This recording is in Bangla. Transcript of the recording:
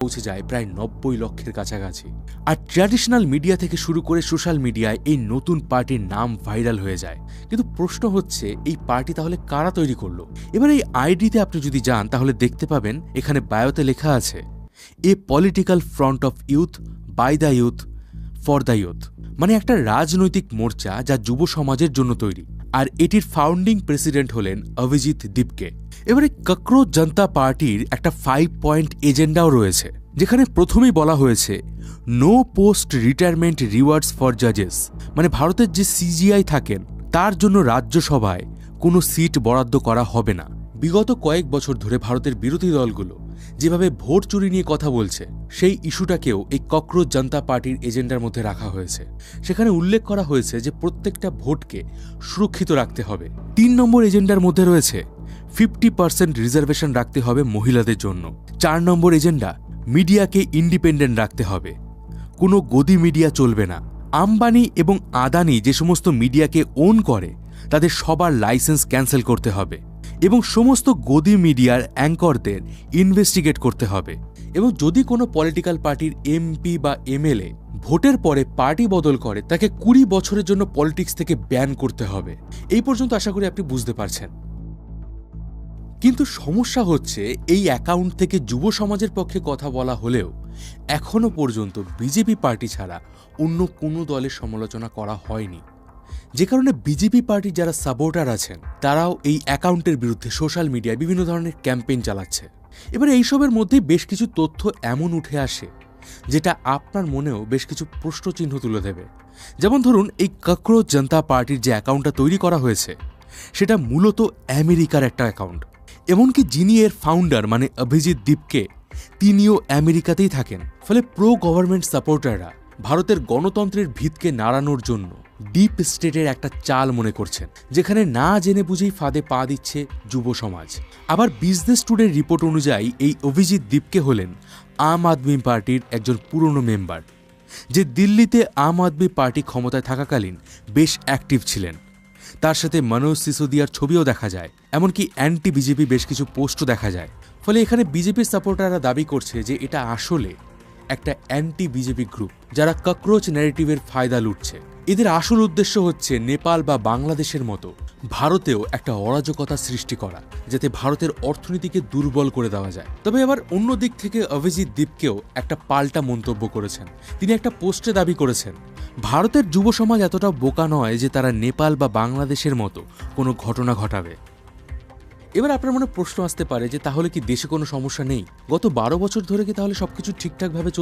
পৌঁছে যায় প্রায় ৯০ লক্ষের কাছাকাছি। আর ট্র্যাডিশনাল মিডিয়া থেকে শুরু করে সোশ্যাল মিডিয়ায় এই নতুন পার্টির নাম ভাইরাল হয়ে যায়। কিন্তু প্রশ্ন হচ্ছে, এই পার্টি তাহলে কারা তৈরি করলো? এবার এই আইডিতে আপনি যদি যান তাহলে দেখতে পাবেন এখানে বায়োতে লেখা আছে, a political front of youth, by the youth, for the youth. মানে একটা রাজনৈতিক মোর্চা যা যুব সমাজের জন্য তৈরি। আর এটির ফাউন্ডিং প্রেসিডেন্ট হলেন অভিজিৎ দীপকে। এবারে ককরোচ জনতা পার্টির একটা 5 পয়েন্ট এজেন্ডাও রয়েছে, যেখানে প্রথমেই বলা হয়েছে no post retirement rewards for জাজেস। মানে ভারতের যে সিজিআই থাকেন তার জন্য রাজ্যসভায় কোনো সিট বরাদ্দ করা হবে না। বিগত কয়েক বছর ধরে ভারতের বিরোধী দলগুলো যেভাবে ভোট চুরি নিয়ে কথা বলছে, সেই ইস্যুটাকেও এই ককরোচ জনতা পার্টির এজেন্ডার মধ্যে রাখা হয়েছে। সেখানে উল্লেখ করা হয়েছে যে প্রত্যেকটা ভোটকে সুরক্ষিত রাখতে হবে। 3 নম্বর এজেন্ডার মধ্যে রয়েছে 50% রিজার্ভেশন রাখতে হবে মহিলাদের জন্য। 4 নম্বর এজেন্ডা, মিডিয়াকে ইন্ডিপেন্ডেন্ট রাখতে হবে, কোনো গদি মিডিয়া চলবে না। আম্বানি এবং আদানি যে সমস্ত মিডিয়াকে ওন করে তাদের সবার লাইসেন্স ক্যান্সেল করতে হবে এবং সমস্ত গদি মিডিয়ার অ্যাঙ্করদের ইনভেস্টিগেট করতে হবে। এবং যদি কোনো পলিটিক্যাল পার্টির এমপি বা এমএলএ ভোটের পরে পার্টি বদল করে, তাকে 20 বছরের জন্য পলিটিক্স থেকে ব্যান করতে হবে। এই পর্যন্ত আশা করি আপনি বুঝতে পারছেন। কিন্তু সমস্যা হচ্ছে, এই অ্যাকাউন্ট থেকে যুব সমাজের পক্ষে কথা বলা হলেও এখনো পর্যন্ত বিজেপি পার্টি ছাড়া অন্য কোনো দলের সমালোচনা করা হয়নি। যে কারণে বিজেপি পার্টির যারা সাপোর্টার আছেন তারাও এই অ্যাকাউন্টের বিরুদ্ধে সোশ্যাল মিডিয়ায় বিভিন্ন ধরনের ক্যাম্পেইন চালাচ্ছে। এবারে এইসবের মধ্যে বেশ কিছু তথ্য এমন উঠে আসে যেটা আপনার মনেও বেশ কিছু প্রশ্নচিহ্ন তুলে দেবে। যেমন ধরুন, এই ককরোচ জনতা পার্টির যে অ্যাকাউন্টটা তৈরি করা হয়েছে সেটা মূলত আমেরিকার একটা অ্যাকাউন্ট। এমনকি যিনি এর ফাউন্ডার মানে অভিজিৎ দীপকে, তিনিও আমেরিকাতেই থাকেন। ফলে প্রো গভর্নমেন্ট সাপোর্টাররা ভারতের গণতন্ত্রের ভিতকে নাড়ানোর জন্য ডিপ স্টেটের একটা চাল মনে করছেন, যেখানে না জেনে বুঝেই ফাঁদে পা দিচ্ছে যুব সমাজ। আবার বিজনেস টুডের রিপোর্ট অনুযায়ী এই অভিজিৎ দীপকে হলেন আম আদমি পার্টির একজন পুরনো মেম্বার, যে দিল্লিতে আম আদমি পার্টি ক্ষমতায় থাকাকালীন বেশ অ্যাক্টিভ ছিলেন। তার সাথে মনোজ সিসোদিয়ার ছবিও দেখা যায়, এমনকি অ্যান্টি বিজেপি বেশ কিছু পোস্টও দেখা যায়। ফলে এখানে বিজেপির সাপোর্টাররা দাবি করছে যে এটা আসলে একটা অ্যান্টি বিজেপি গ্রুপ, যারা ককরোচ ন্যারেটিভের ফায়দা লুটছে। এদের আসল উদ্দেশ্য হচ্ছে নেপাল বা বাংলাদেশের মতো ভারতেও একটা অরাজকতা সৃষ্টি করা, যাতে ভারতের অর্থনীতিকে দুর্বল করে দেওয়া যায়। তবে আবার অন্য দিক থেকে অভিজিৎ দীপকেও একটা পাল্টা মন্তব্য করেছেন। তিনি একটা পোস্টে দাবি করেছেন, ভারতের যুব সমাজ এতটা বোকা নয় যে তারা নেপাল বা বাংলাদেশের মতো কোনো ঘটনা ঘটাবে। এবার আপনার মনে প্রশ্ন আসতে পারে যে তাহলে কি দেশে কোনো সমস্যা নেই? গত 12 বছর ধরে কি তাহলে সবকিছু ঠিকঠাকভাবে চলছে?